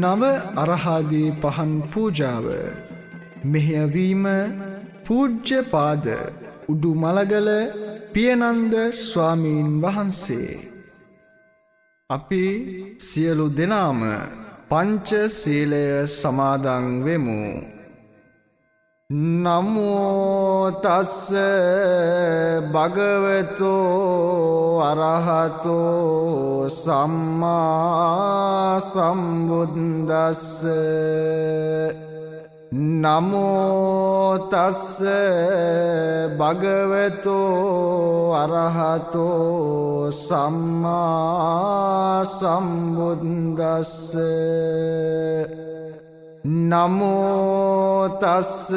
නව අරහාදී පහන් පූජාව මෙහෙයවීම පූජ්‍ය පාද උඩුමලගල පියනන්ද ස්වාමීන් වහන්සේ. අපි සියලු දෙනාම පංච සීලය සමාදන් වෙමු. නමෝ තස්ස භගවතෝ අරහතෝ සම්මා සම්බුද්දස්ස. නමෝ තස්ස භගවතෝ අරහතෝ සම්මා සම්බුද්දස්ස. නමෝ තස්ස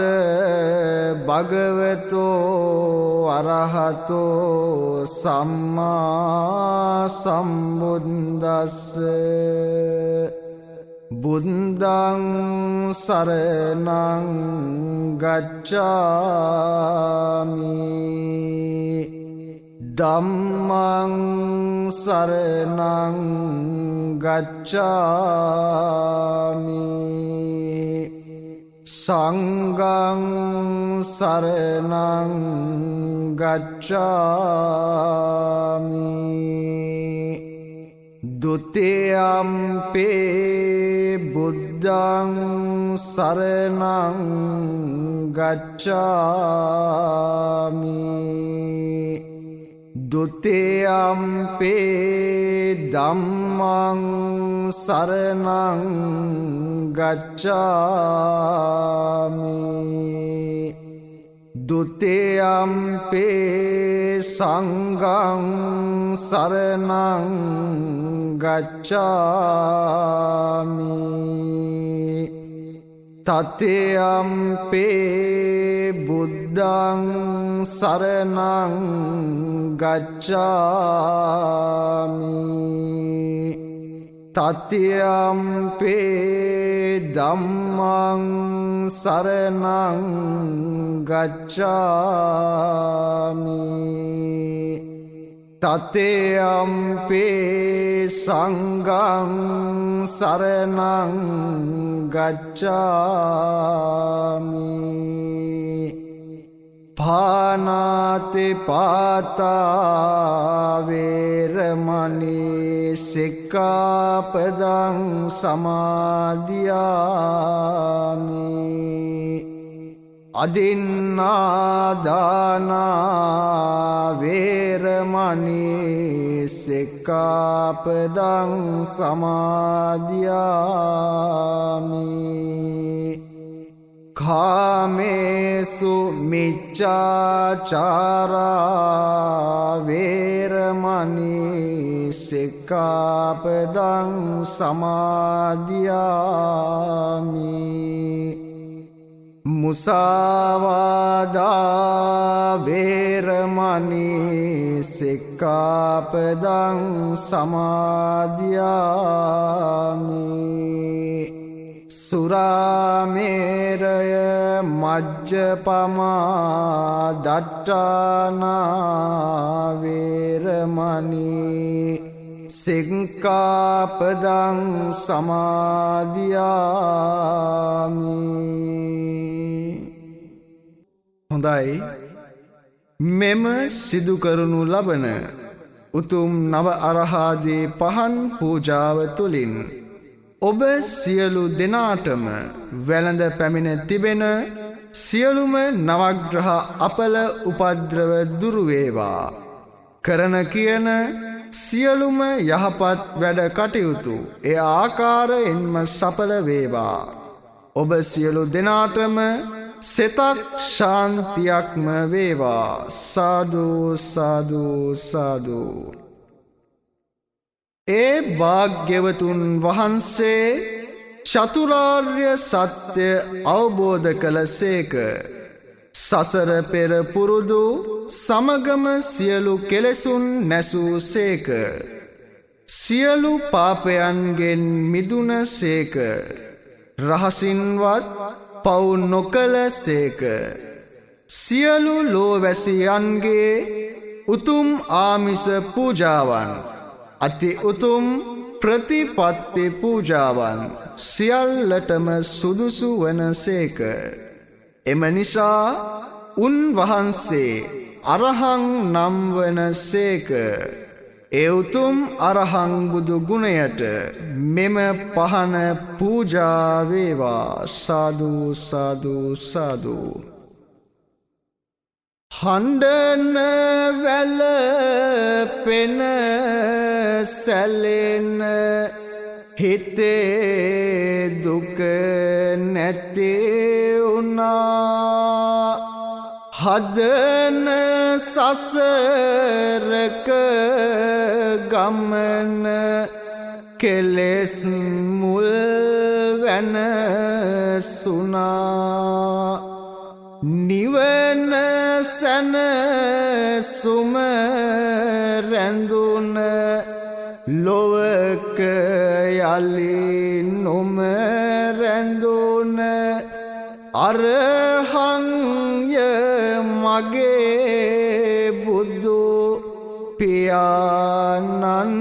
භගවතෝ අරහතෝ සම්මා සම්බුද්දස්ස. බුද්ධං සරණං ගච්ඡාමි. ධම්මං සරණං ගච්ඡාමි. සංඝං සරණං ගච්ඡාමි. ဒုတိယံ පේ බුද්ධං සරණං ගච්ඡාමි. ဒုတိယံ පේ ධම්මං සරණං ගච්ඡාමි. ဒုတိယံ පේ සංඝං සරණං ගච්ඡාමි. තතියම් පේ බුද්ධං සරණං ගච්ඡාමි. තතියම් පේ ධම්මං සරණං ගච්ඡාමි. තතියම් පේ සංඝං සරණං ගච්ඡාමි. පානාති පාතා වේරමණී සික්ඛාපදං සමාදියාමි. අදින්නාදානා වේරමණී සික්ඛාපදං සමාදියාමි. කාමේසු මිච්ඡාචාරා වේරමණී සික්ඛාපදං සමාදියාමි. මුසාවාදා වේරමණී සික්ඛාපදං සමාදියාමි. සුරාමේරය මජ්ජපමා දට්ඨානා වේරමණී සික්ඛාපදං සමාදියාමි. හොඳයි, මෙම සිදු කරනු ලබන උතුම් නව අරහාදී පහන් පූජාව තුළින් ඔබ සියලු දෙනාටම වැළඳ පැමිණ තිබෙන සියලුම නවග්‍රහ අපල උපද්‍රව දුරු වේවා. කරන කියන සියලුම යහපත් වැඩ කටයුතු ඒ ආකාරයෙන්ම සඵල වේවා. ඔබ සියලු දෙනාටම සිතක් ශාන්තියක්ම වේවා. සාදු සාදු සාදු. ඒ භාග්‍යවතුන් වහන්සේ චතුරාර්ය සත්‍ය අවබෝධ කළසේක. සසර පෙර පුරුදු සමගම සියලු කෙලෙසුන් නැසූසේක. සියලු පාපයන්ගෙන් මිදුනසේක. රහසින්වත් පව් නොකළසේක. සියලු ලෝවැසියන්ගේ උතුම් ආමිස පූජාවන් අති උතුම් ප්‍රතිපත්ති පූජාවන් සියල්ලටම සුදුසු වනසේක. එම නිසා උන්වහන්සේ අරහං නම් වනසේක. ඒ උතුම් අරහං බුදු ගුණයට මෙම පහන පූජා වේවා. සාදු සාදු සාදු. හඬන වැළපෙන සැලෙන හිතේ දුක නැති වුණා. හදන සසරක ගමන කෙලෙස් මුල් වෙනසුනා. නිවන සැනසුම රැඳුන ලොවක යලි නොම රැඳුන අරහංය මගේ බුදු පියාණන්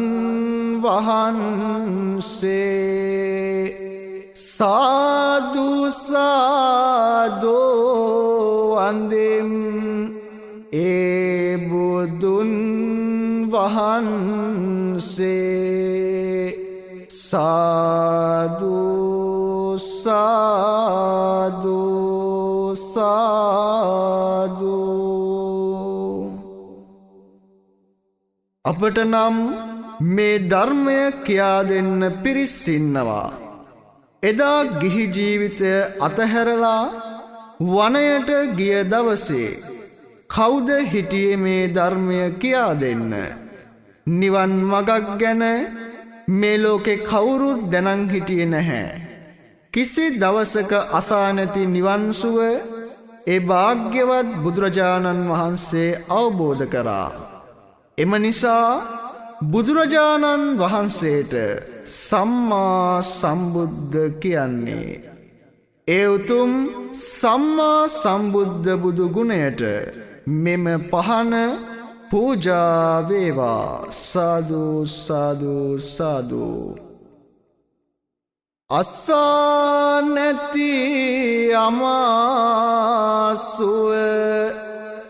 වහන්සේ. සාදු සාදු වන්දෙම් ඒ බුදුන් වහන්සේ. සාදු සාදු සාදු. අපට නම් මේ ධර්මය කියා දෙන්න පිරිස් ඉන්නවා. එදා ගිහි ජීවිතය අතහැරලා වනයට ගිය දවසේ කවුද හිටියේ මේ ධර්මය කියා දෙන්න? නිවන් මගක් ගැන මේ ලෝකේ කවුරුත් දැනන් හිටියේ නැහැ. කිසි දවසක අසා නැති නිවන් සුව ඒ භාග්‍යවත් බුදුරජාණන් වහන්සේ අවබෝධ කරා. එම නිසා බුදුරජාණන් වහන්සේට සම්මා සම්බුද්ධ කියන්නේ. ඒ උතුම් සම්මා සම්බුද්ධ බුදු ගුණයට මෙම පහන පූජා වේවා. සාදු සාදු සාදු. අසා නැති අමාසුව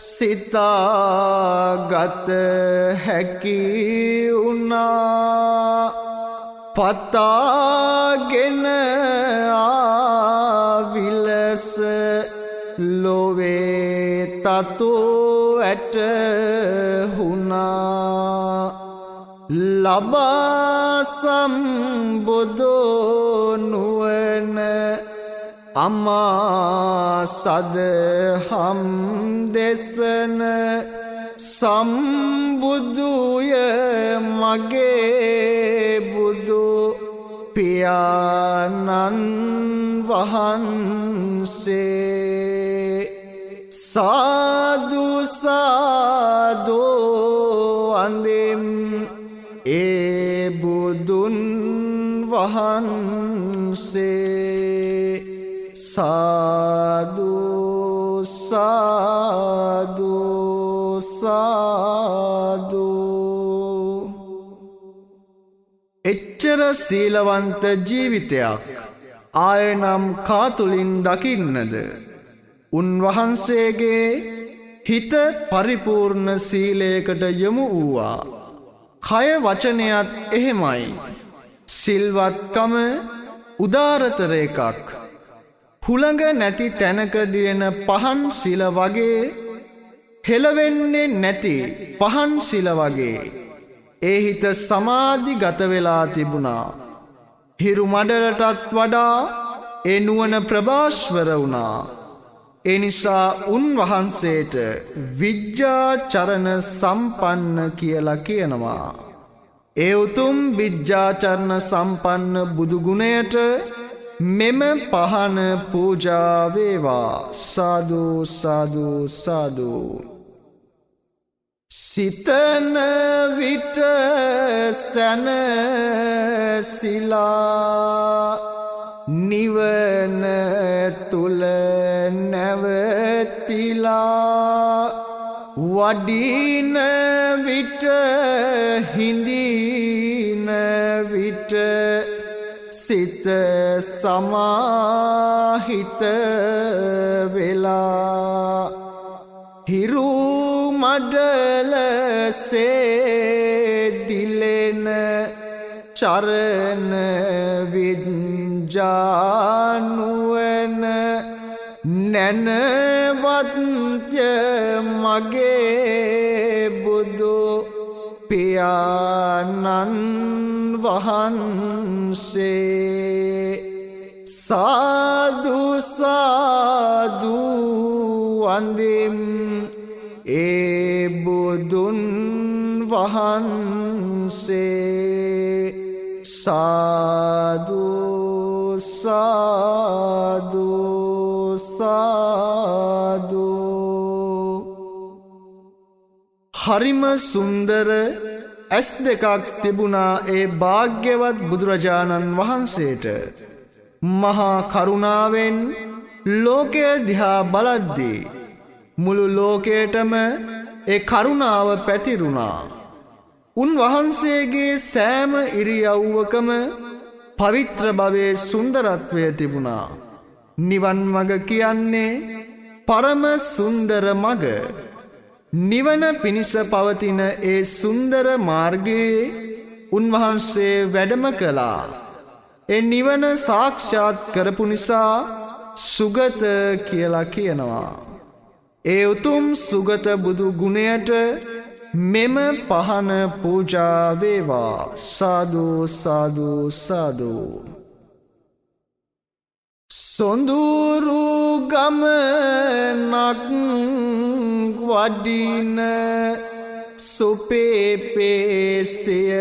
සිතාගත හැකි වුණා. පතාගෙන ආවිලස ලොවේ තතු ඇට හුණා. ලබා සම්බුදු නුවණ අමා සදහම් දෙසන සම්බුදුය මගේ බුදු පියාණන් වහන්සේ. සාදු සාදු වන්දෙම් ඒ බුදුන් වහන්සේ. සාදු සාදු සාදු. එච්චර සීලවන්ත ජීවිතයක් ආයනම් කාතුලින් දකින්නද? උන්වහන්සේගේ හිත පරිපූර්ණ සීලයකට යොමු වූවා. කය වචනයත් එහෙමයි. සිල්වත්කම උදාරතර එකක්. හුළඟ නැති තැනක දිරෙන පහන් සිල වගේ, හෙළවෙන්නේ නැති පහන් සිල වගේ ඒ හිත සමාධිගත වෙලා තිබුණා. හිරු මඩලටත් වඩා ඒ නුවණ ප්‍රභාස්වර වුණා. ඒ නිසා උන්වහන්සේට විජ්ජාචරණ සම්පන්න කියලා කියනවා. ඒ උතුම් විජ්ජාචරණ සම්පන්න බුදු ගුණයට මෙම පහන පූජා වේවා. සාදු සාදු සාදු. සිතන විට සැනසිලා නිවන තුල නැවතිලා වඩින විට හිඳින විට සිත සමාහිත වෙලා හිරු මඩලසේ දිලෙන චරණ විඤ්ඤානුවන නැනවත්ය මගේ බුදු පියාණන් වහන්සේ සාදු සාදු වන්දිම් ඒ බුදුන් වහන්සේ සාදු සාදු සාදු හරිම සුන්දර ඇස් දෙකක් තිබුණා ඒ භාග්‍යවත් බුදුරජාණන් වහන්සේට මහා කරුණාවෙන් ලෝකය දිහා බලද්දී මුළු ලෝකයටම ඒ කරුණාව පැතිරුණා. උන්වහන්සේගේ සෑම ඉරියව්වකම පවිත්‍ර භවයේ සුන්දරත්වය තිබුණා. නිවන් මඟ කියන්නේ පරම සුන්දර මඟ. නිවන පිණිස පවතින ඒ සුන්දර මාර්ගයේ උන්වහන්සේ වැඩම කළා. ඒ නිවන සාක්ෂාත් කරපු නිසා සුගත කියලා කියනවා. ඒ උතුම් සුගත බුදු ගුණයට මෙම පහන පූජා වේවා. සාදු සාදු සාදු. සොඳුරු ගමනක් වඩින සුපේපේසිය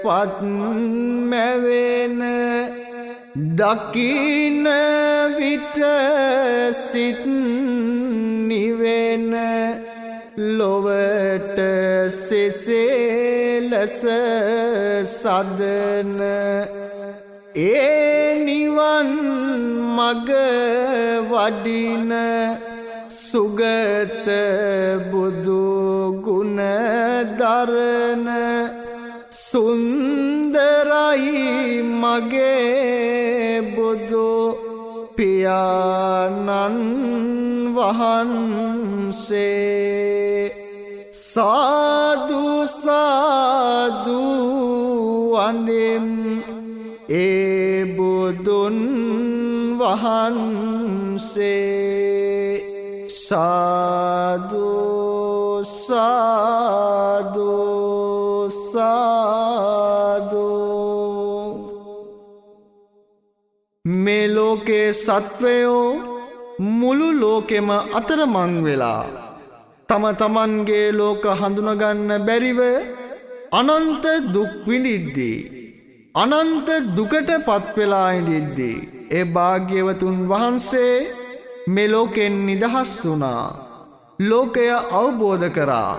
පත් මැවෙන දකින විට සිත් නිවෙන ලොවට සෙසෙලස සදන ඒ නිවන් මග වඩින සුගත බුදු ගුණ දරන සුන්දරයි මගේ බුදු පියාණන් වහන්සේ. සාදු සාදු වන්දිම් ඒ බුදුන් වහන්සේ. සාදු සාදු සාදු. මේ ලෝකේ සත්වයෝ මුළු ලෝකෙම අතරමං වෙලා තම තමන්ගේ ලෝක හඳුනගන්න බැරිව අනන්ත දුක් විඳිද්දී අනන්ත දුකට පත්වෙලා ඉඳිද්දී ඒ භාග්‍යවතුන් වහන්සේ මේ ලෝකෙන් නිදහස් වුණා. ලෝකය අවබෝධ කරා.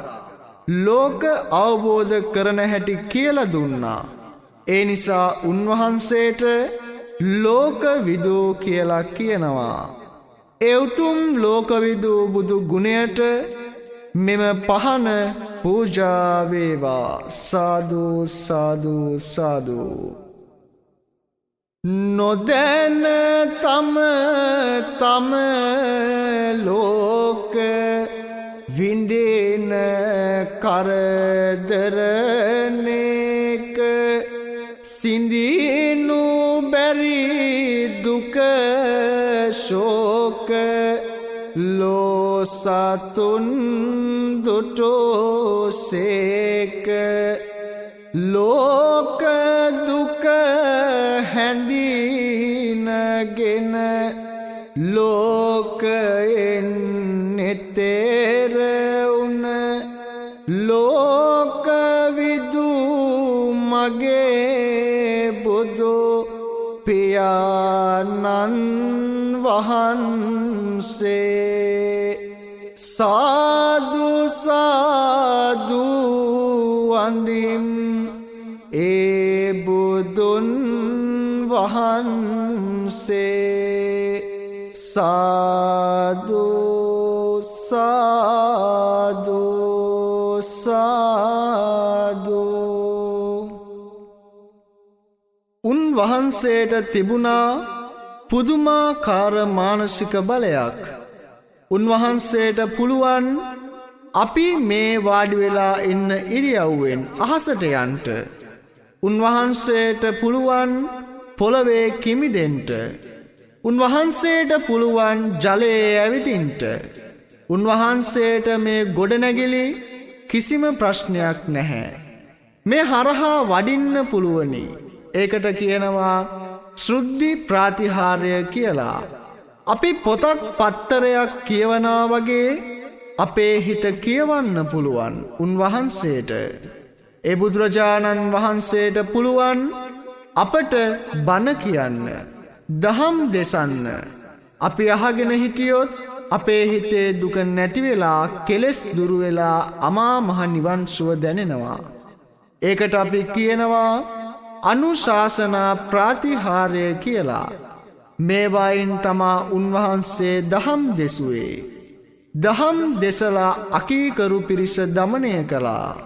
ලෝක අවබෝධ කරන හැටි කියලා දුන්නා. ඒ නිසා උන්වහන්සේට ලෝකවිදු කියලා කියනවා. ඒ උතුම් ලෝකවිදු බුදු ගුණයට මෙම පහන පූජා වේවා. සාදු සාදු සාදු. නොදැන තම ලෝක විඳින කරදරනේක සිඳිනු බැරි දුක ශෝක ලෝසතුන් දුටෝ සේක ලෝක දුක හැඳිනගෙන ලෝකයෙන් නෙතෙර උන ලෝකවිදු මගේ බුදු පියාණන් වහන්සේ. සාදු සාදු වන්දිම් ඒ බුදුන් වහන්සේ. සාදු සාදු සාදු. උන්වහන්සේට තිබුණා පුදුමාකාර මානසික බලයක්. උන්වහන්සේට පුළුවන් අපි මේ වාඩි වෙලා ඉන්න ඉරියව්වෙන් අහසට යන්ට. උන්වහන්සේට පුළුවන් පොළවේ කිමිදෙන්ට. උන්වහන්සේට පුළුවන් ජලයේ ඇවිදින්ට. උන්වහන්සේට මේ ගොඩනැගිලි කිසිම ප්‍රශ්නයක් නැහැ. මේ හරහා වඩින්න පුළුවනි. ඒකට කියනවා ශ්‍රුද්ධි ප්‍රාතිහාර්ය කියලා. අපි පොතක් පත්තරයක් කියවනා වගේ අපේ හිත කියවන්න පුළුවන් උන්වහන්සේට. ඒ බුදුරජාණන් වහන්සේට පුළුවන් අපට බණ කියන්න, දහම් දෙසන්න. අපි අහගෙන හිටියොත් අපේ හිතේ දුක නැති වෙලා කෙලෙස් දුරු වෙලා අමා මහ නිවන් සුව දැනෙනවා. ඒකට අපි කියනවා අනුශාසනා ප්‍රාතිහාර්ය කියලා. මේවායින් තමා උන්වහන්සේ දහම් දෙසුවේ. දහම් දෙසලා අකීකරු පිරිස දමනය කළා.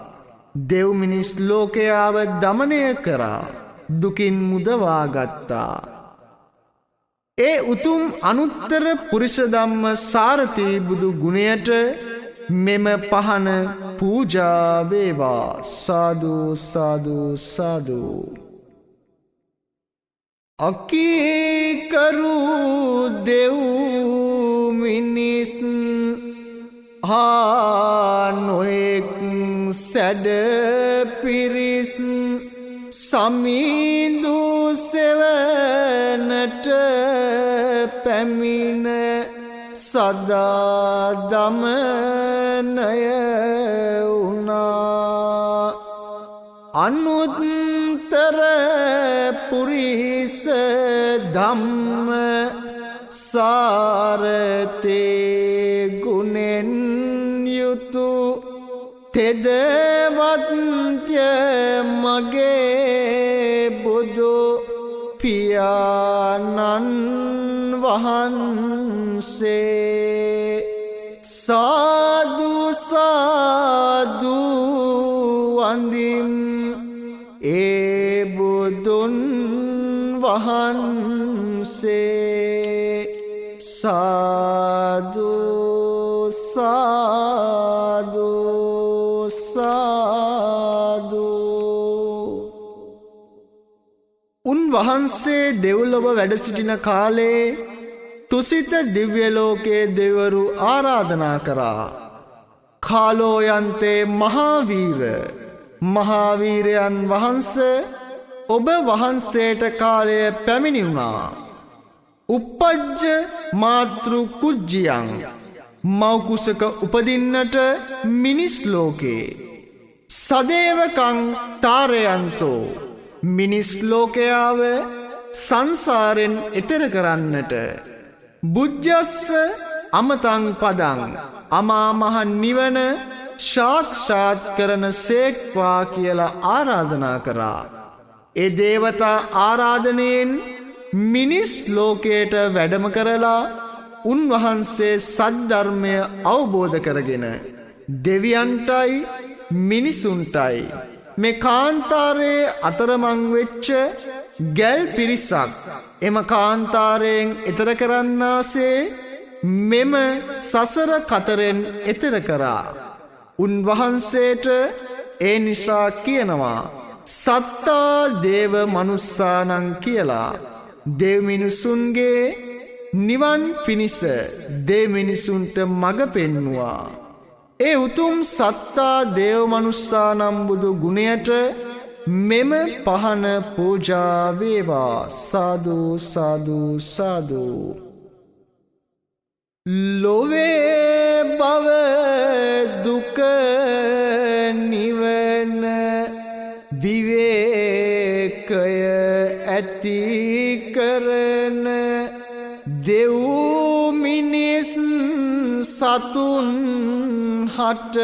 දෙව් මිනිස් ලෝකයාව දමනය කරා. දුකින් මුදවා ගත්තා. ඒ උතුම් අනුත්තර පුරිස ධම්ම සාරථි බුදු ගුණයට මෙම පහන පූජා වේවා. සාදු සාදු සාදු. අකීකරු දෙව් මිනිස් නොයෙක් සැඩ පිරිස් සමිඳු සෙවනට පැමිණ සදා දමනය වුණා. අනුත්තර පුරිස ධම්ම සාරතේ ගුණෙන් යුතු තෙදවත්ය මගේ බුදු පියාණන් වහන්සේ. සාදු සාදු වන්දිම් ඒ බුදුන් වහන්සේ. සාදු සාදු සාදු. උන්වහන්සේ දෙව්ලොව වැඩ සිටින කාලේ තුසිත දිව්‍ය ලෝකයේ දෙවිවරු ආරාධනා කරා. කාලෝයන්තේ මහාවීරයන් වහන්සේ ඔබ වහන්සේට කාලය පැමිණි වුණා. උප්පජ්ජ මාතෘ කුජ්ජියං මව්කුසක උපදින්නට මිනිස් ලෝකේ. සදේවකං තාරයන්තෝ මිනිස් ලෝකයාව සංසාරෙන් එතර කරන්නට. බුද්ධස්ස අමතං පදං අමා මහ නිවන සාක්ෂාත් කරන සේක්වා කියලා ආරාධනා කරා. ඒ දේවතා ආරාධනයෙන් මිනිස් ලෝකයට වැඩම කරලා උන්වහන්සේ සද්ධර්මය අවබෝධ කරගෙන දෙවියන්ටයි මිනිසුන්ටයි මේ කාන්තාරයේ අතරමං වෙච්ච ගැල් පිරිසක් එම කාන්තාරයෙන් එතර කරන්නාසේ මෙම සසර කතරෙන් එතර කරා. උන්වහන්සේට ඒ නිසා කියනවා සත්තා දේව මනුස්සානං කියලා. දෙව්මිනිසුන්ගේ නිවන් පිණිස දෙව්මිනිසුන්ට මඟ පෙන්නුවා. ඒ උතුම් සත්තා දේව මනුස්සානම් බුදු ගුණයට මෙම පහන පූජා වේවා. සාදු සාදු සාදු. ලොවේ බව දුක නිවන විවේකය ඇති කරන දෙව් මිනිස් සතුන් හට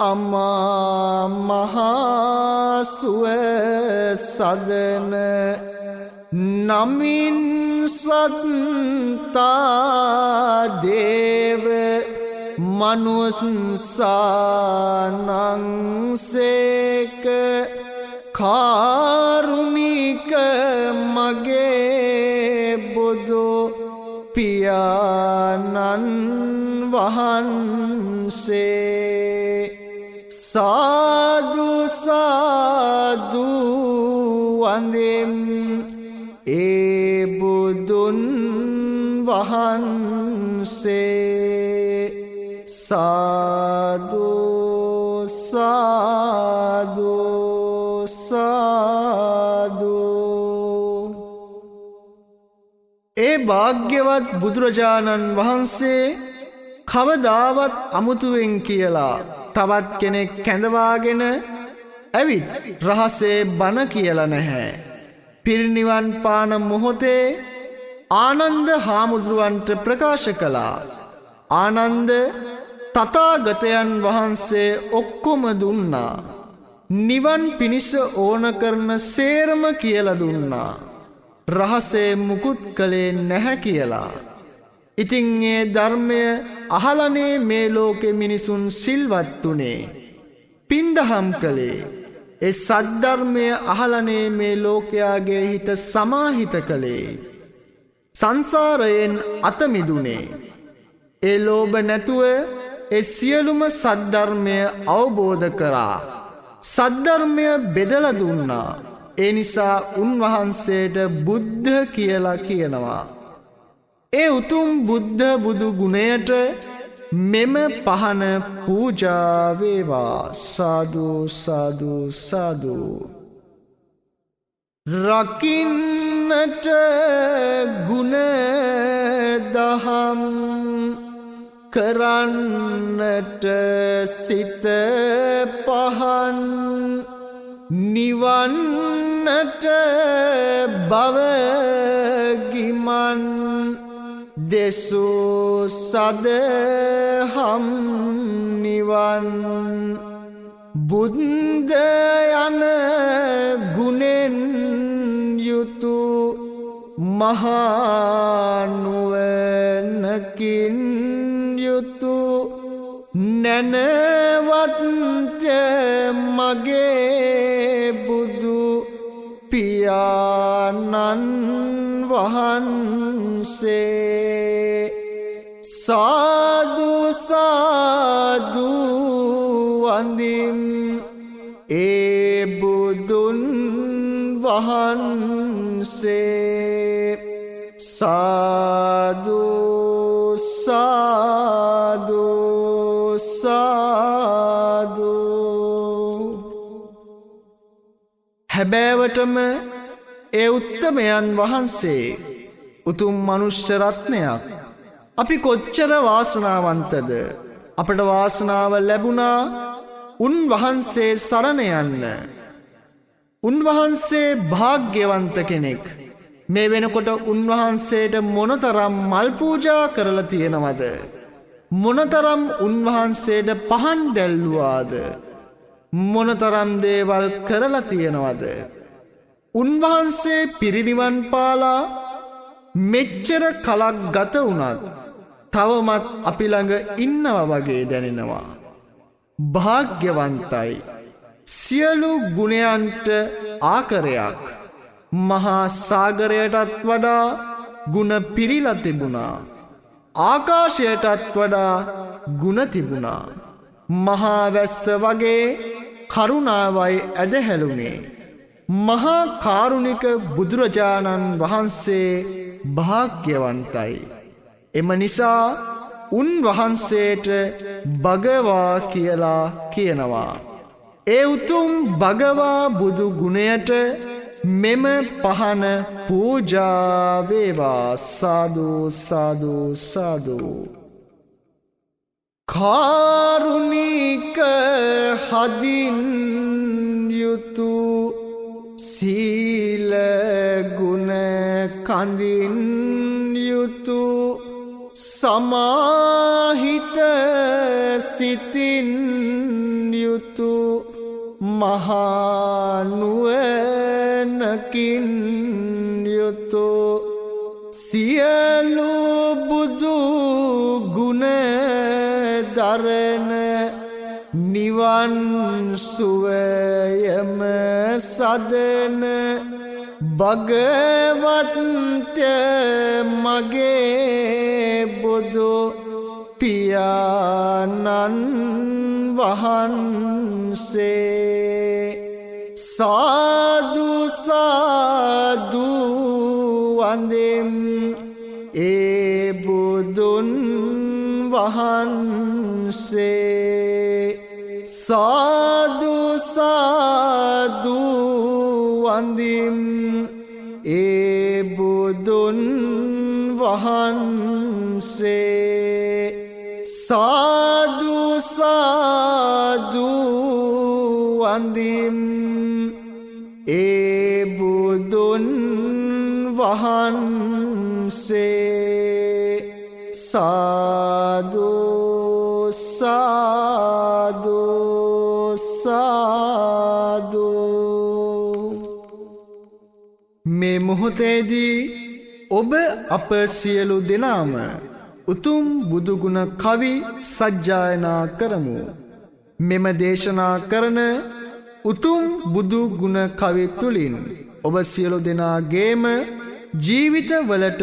අමා මහා සුව සදන නමින් සත්තා දේව මනුස්සානංසේක කාරුණික මගේ බුදු පියාණන් වහන්සේ සාදු සාදු වන්දෙම් ඒ බුදුන් වහන්සේ සාදු සාදු සාදු. ඒ භාග්‍යවත් බුදුරජාණන් වහන්සේ කවදාවත් අමුතුවෙන් කියලා තවත් කෙනෙක් කැඳවාගෙන ඇවිත් රහසේ බණ කියලා නැහැ. පිරිනිවන් පාන මොහොතේ ආනන්ද හාමුදුරුවන්ට ප්‍රකාශ කළා. ආනන්ද තථාගතයන් වහන්සේ ඔක්කොම දුන්නා. නිවන් පිණිස ඕන කරන සේරම කියලා දුන්නා. රහසේ මුකුත් කළේ නැහැ කියලා. ඉතින් ඒ ධර්මය අහලනේ මේ ලෝකෙ මිනිසුන් සිල්වත් උනේ. පින්දහම් කළේ. ඒ සද්ධර්මය අහලනේ මේ ලෝකයාගේ හිත සමාහිත කළේ. සංසාරයෙන් අත මිදුනේ. ඒ ලෝභ නැතුව ඒ සියලුම සද්ධර්මය අවබෝධ කරා. සද්ධර්මය බෙදලා දුන්නා. ඒ නිසා උන්වහන්සේට බුද්ධ කියලා කියනවා. ඒ උතුම් බුද්ධ බුදු ගුණයට මෙම පහන පූජා වේවා. සාදු සාදු සාදු. රකින්නට ගුණ දහම් කරන්නට සිත පහන් නිවන්නට බවගිමන් දෙසූ සදහම් නිවන් බුද්ධ යන ගුණෙන් යුතු මහනුවණකින් යුතු නැනවත්ය මගේ බුදු පියාණන් වහන්සේ සාදු සාදු වන්දිම් ඒ බුදුන් වහන්සේ සාදු සාදු සාදු. හැබෑවටම ඒ උත්තමයන් වහන්සේ උතුම් මනුෂ්‍ය රත්නයක්. අපි කොච්චර වාසනාවන්තද. අපට වාසනාව ලැබුණා උන්වහන්සේ සරණ යන්න. උන්වහන්සේ භාග්‍යවන්ත කෙනෙක්. මේ වෙනකොට උන්වහන්සේට මොනතරම් මල් පූජා කරලා තියෙනවද? මොනතරම් උන්වහන්සේට පහන් දැල්ලුවාද? මොනතරම් දේවල් කරලා තියෙනවද? උන්වහන්සේ පිරිනිවන් පාලා මෙච්චර කලක් ගත වුණත් තවමත් අපි ළඟ ඉන්නවා වගේ දැනෙනවා. භාග්‍යවන්තයි. සියලු ගුණයන්ට ආකරයක්. මහා සාගරයටත් වඩා ගුණ පිරීලා තිබුණා. ආකාශයටත් වඩා ගුණ තිබුණා. මහා වැස්ස වගේ කරුණාවයි ඇදහැළුනේ. මහා කාරුණික බුදුරජාණන් වහන්සේ භාග්‍යවන්තයි. එම නිසා උන්වහන්සේට භගවා කියලා කියනවා. ඒ උතුම් භගවා බුදු ගුණයට මෙම පහන පූජා වේවා. සාදු සාදු සාදු. කාරුණික හදින් යුතු සීල ගුණ කඳින් යුතු සමාහිත සිතින් යුතු මහනුවණකින් යුතු සියලු බුදු ගුණ කරන නිවන් සුවයම සදන භගවන්තය මගේ බුදු පියාණන් වහන්සේ සාදු සාදු වන්දෙම් ඒ බුදුන් වහන්සේ සාදු සාදු වන්දිම් ඒ බුදුන් වහන්සේ සාදු සාදු වන්දිම් ඒ බුදුන් වහන්සේ සාදු සාදු සාදු. මේ මොහොතේදී ඔබ අප සියලු දෙනාම උතුම් බුදුගුණ කවි සජ්ජායනා කරමු. මෙම දේශනා කරන උතුම් බුදුගුණ කවි තුලින් ඔබ සියලු දෙනාගේම ජීවිතවලට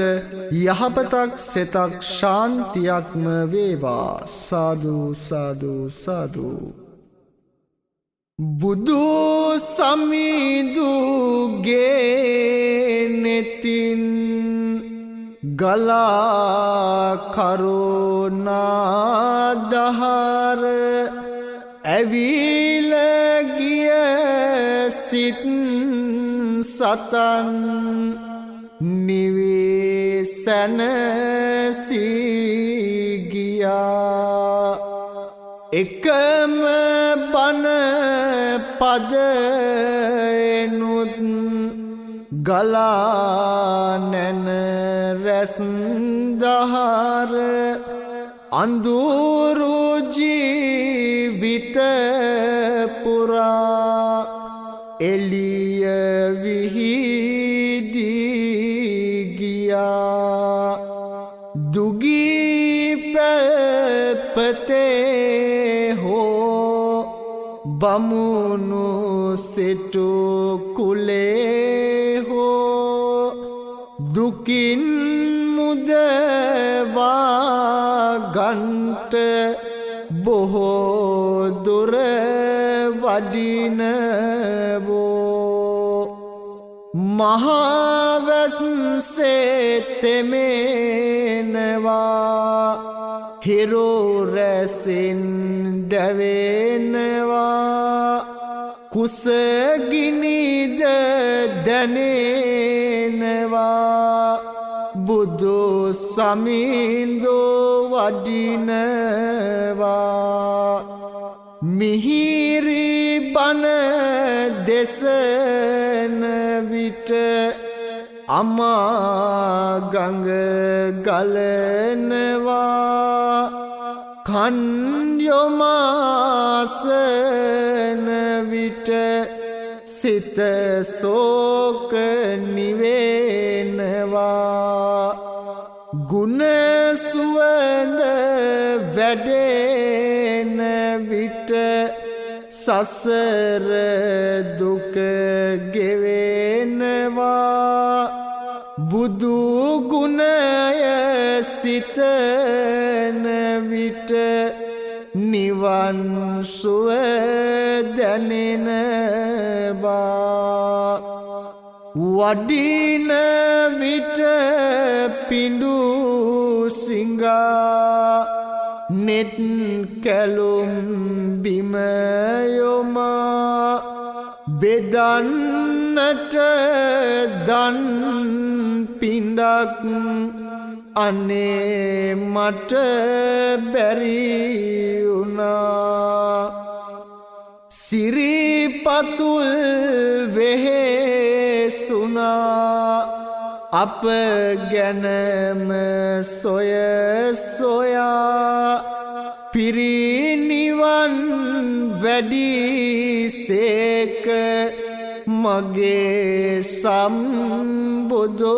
යහපතක් සෙතක් ශාන්තියක්ම වේවා. සාදු සාදු සාදු. බුදු සමිඳුගේ නෙතින් ගලා කරුණා දහර ඇවිල ගිය සිත් සතන් නිවේසනසී ගියා. එකම බණ පදෙනුත් ගලා නැන රැස් දහර අඳුරු ජීවිත පුරා එළිය විහිදී ගියා. දුගී පැල්පතේ හෝ බමුණු සිටු කුලේ හෝ දුකින් මුදවා ගන්ට බොහෝ දුර වඩිනවෝ. මහවැස්සේ තෙමෙනවා හිරු රැසින් දැවෙනවා. කුසගිනිද දැනෙනවා. බුදු සමිඳු වඩිනවා. මිහිරි බණ දෙසන විට අමා ගඟ ගලනවා. කන් යොමාසන විට සිත සෝක නිවෙනවා. ගුණ සුවඳ වැඩෙන විට සසර දුක ගෙවෙනවා. බුදු ගුණය සිතන විට නිවන් සුව දැනෙනවා. වඩින විට පිඬු සිඟා නෙත් කැලුම් බිම යොමා බෙදන්නට දන් පිඬක් අනේ මට බැරි වුණා. සිරිපතුල් වෙහෙසුණා අප ගැනම සොය සොයා. පිරිනිවන් වැඩි සේක මගේ සම්බුදු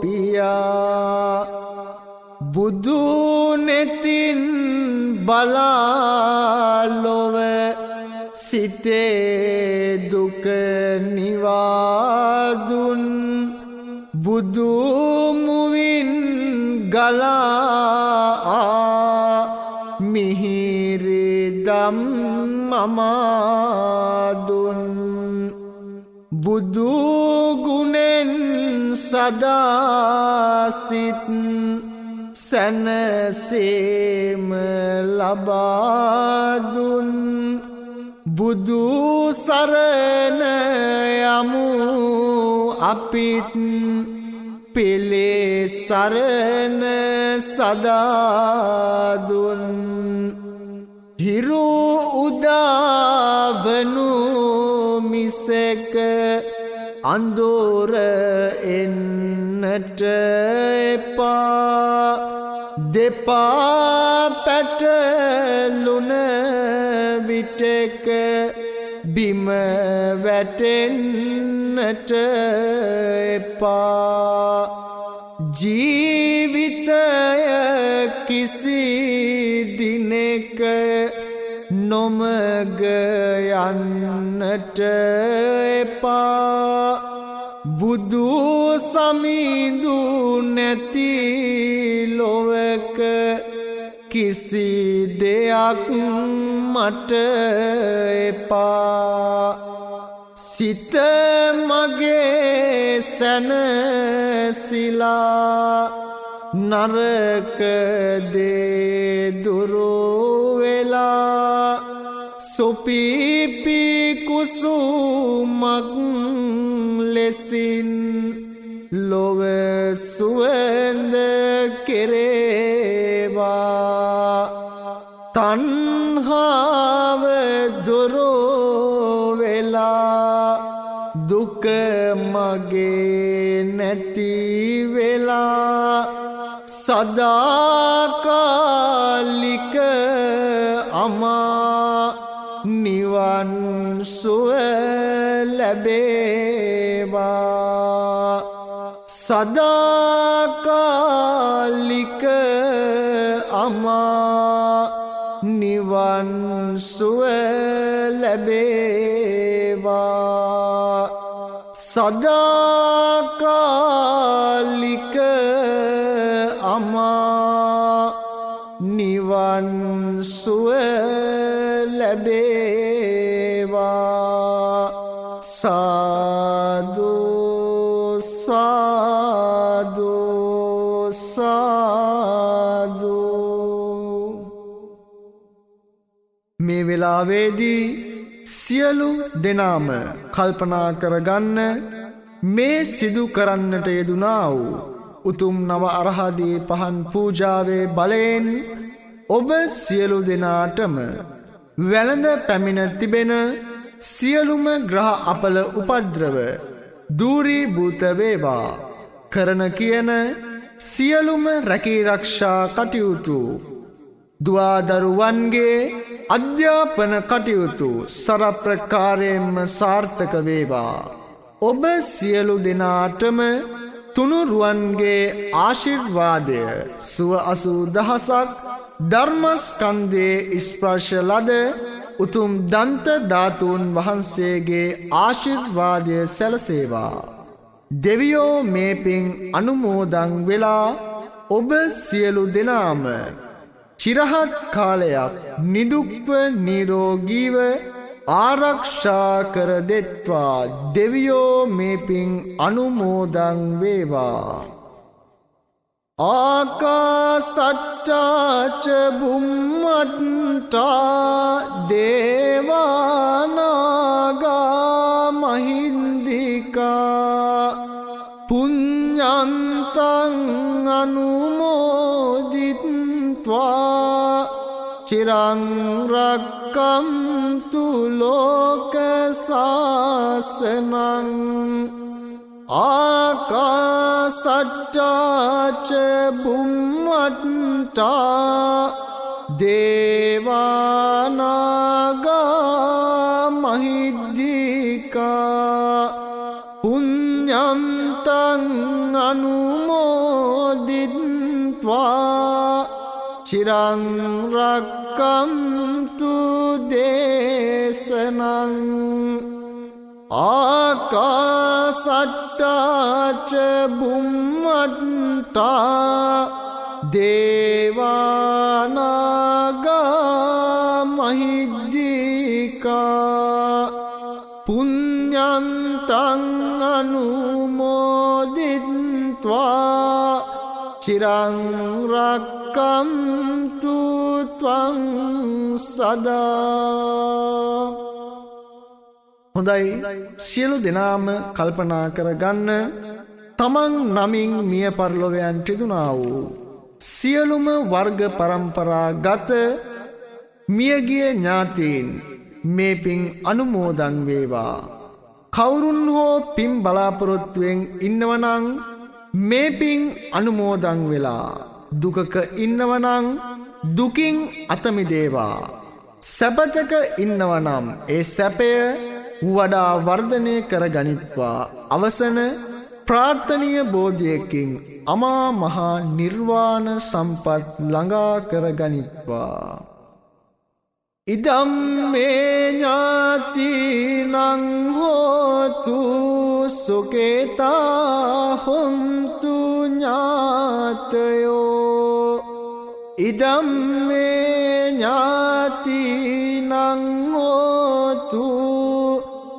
පියා. බුදු නෙතින් බලාලොව සිතේ දුක නිවාදුන් බුදු මුවින් ගලා මිහිරි ධම්මමාදුන් බුදු ගුණෙන් සදාසිත සැනසීම ලබාදුන් බුදු සරණ යමු අපිත් පෙළේ සරණ සදාදුන් හිරු උදාවනු මිසක අඳුර එන්නට එපා දෙපා පැටලුන විටක බිම වැටෙන්නට එපා ජීවිතය කිසි දිනෙක නොමග යන්නට එපා බුදු සමිඳු නැති ලොවක කිසි දෙයක් මට එපා සිත මගේ සැනසිලා නරක දේ දුරු වෙලා සුපිපි කුසුමක් ලෙසින් ලොව සුවඳ කෙරේවා තණ්හාව දුරු වෙලා දුක මගේ නැති වෙලා සදාකාලික අමා නිවන් සුව ලැබේවා සදාකාලික අමා නිවන් සුව ලැබේවා සදාකාලික අමා නිවන් සුව ලැබේවා සාදු සාදු සාදු මේ වෙලාවේදී සියලු දෙනාම කල්පනා කරගන්න මේ සිදු කරන්නට යෙදුනා වූ උතුම් නව අරහදී පහන් පූජාවේ බලයෙන් ඔබ සියලු දෙනාටම වැළඳ පැමිණ තිබෙන සියලුම ග්‍රහ අපල උපද්‍රව දූරීභූත වේවා කරන කියන සියලුම රැකී රක්ෂා කටයුතු දුවදරුවන්ගේ අධ්‍යාපන කටයුතු සරප්‍රකාරයෙන්ම සාර්ථක වේවා ඔබ සියලු දෙනාටම තුනුරුවන්ගේ ආශිර්වාදය සුව 80000ක් ධර්මස්කන්ධයේ ස්පර්ශ ලද උතුම් දන්ත ධාතුන් වහන්සේගේ ආශිර්වාදය සැලසේවා දෙවියෝ මේ පින් අනුමෝදන් වෙලා ඔබ සියලු දෙනාම චිරහත් කාලයක් නිදුක්ව නිරෝගීව ආරක්ෂා කර දෙත්වා දෙවියෝ මේ පින් අනුමෝදන් වේවා ආකාසට්ටාච බුම්මට්ටා දේවානාගා මහින්දිකා පුඤ්ඤන්තං අනුමෝදිත්වා චිරං රක්ඛන්තු ලෝක සාසනං ආකාසට්ටාච බුම්මට්ටා දේවානාගා මහිද්దికා පුඤ්ඤන්තං අනුමෝදිත්වා චිරං රක්කන්තු දේශනං ආකාසට්ටා ච බුම්මට්ටා දේවානාගා මහිද්దికා පුඤ්ඤන්තං අනුමෝදිත්වා චිරං රක්කන්තු ත්වං සදා. හොඳයි, සියලු දෙනාම කල්පනා කරගන්න තමන් නමින් මිය පරලොවයන්ට යෙදුනා වූ සියලුම වර්ග පරම්පරාගත මියගිය ඥාතීන් මේ පින් අනුමෝදන් වේවා. කවුරුන් හෝ පින් බලාපොරොත්තුවෙන් ඉන්නවනං මේ පින් අනුමෝදන් වෙලා දුකක ඉන්නවනං දුකින් අතමිදේවා. සැපතක ඉන්නවනම් ඒ සැපය වඩා වර්ධනය කර ගනිත්වා. අවසන ප්‍රාර්ථනීය බෝධියකින් අමා මහා නිර්වාණ සම්පත් ළඟා කර ගනිත්වා. ඉදම් මේ ඥාතිනං හෝතු සුඛිතා හොන්තු ඥාතයෝ. ඉදම් මේ ඥාතිනං හෝතු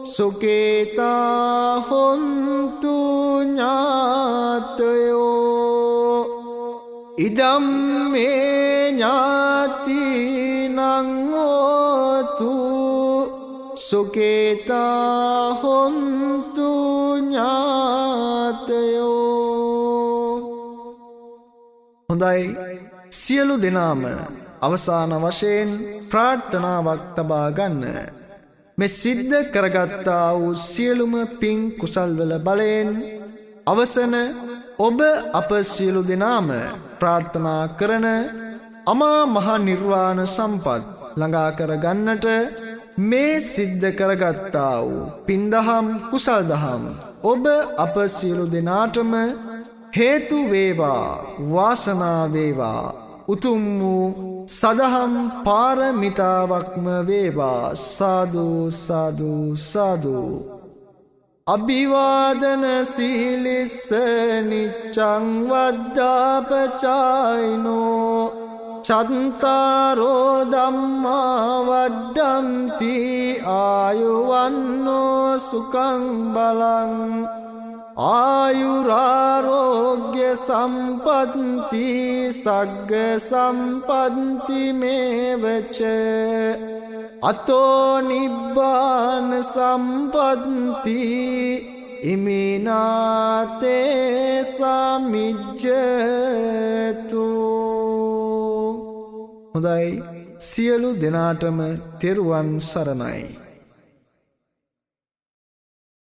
සුඛිතා හොන්තු ඥාතයෝ. ඉදම් මේ ඥාතිනං හෝතු සුඛිතා හොන්තු ඥාතයෝ. හොඳයි, සියලු දෙනාම අවසාන වශයෙන් ප්‍රාර්ථනාවක් තබා ගන්න. මේ සිද්ධ කරගත්තා වූ සියලුම පින් කුසල්වල බලයෙන් අවසන ඔබ අප සියලු දෙනාම ප්‍රාර්ථනා කරන අමා මහ නිර්වාණ සම්පත් ළඟා කර ගන්නට මේ සිද්ධ කරගත්තා වූ පින්දහම් කුසල් දහම් ඔබ අප සියලු දෙනාටම හේතු වේවා, වාසනා වේවා. උතුම් වූ සදහම් පාරමිතාවක්ම වේවා. සාදු සාදු සාදු. අභිවාදන සීලිස්ස නිච්ඡං වද්දාපචායිනෝ චත්තාරෝ ධම්මා වඩ්ඩಂತಿ ආයුවන්නෝ සුඛං බලං ආයුරාරෝග්‍ය සම්පත්ති සග්ග සම්පත්ති මේවච අතෝ නිබ්බාන සම්පත්ති ඉමිනාතේ සමිජ්ජතු. හොඳයි, සියලු දෙනාටම තෙරුවන් සරණයි.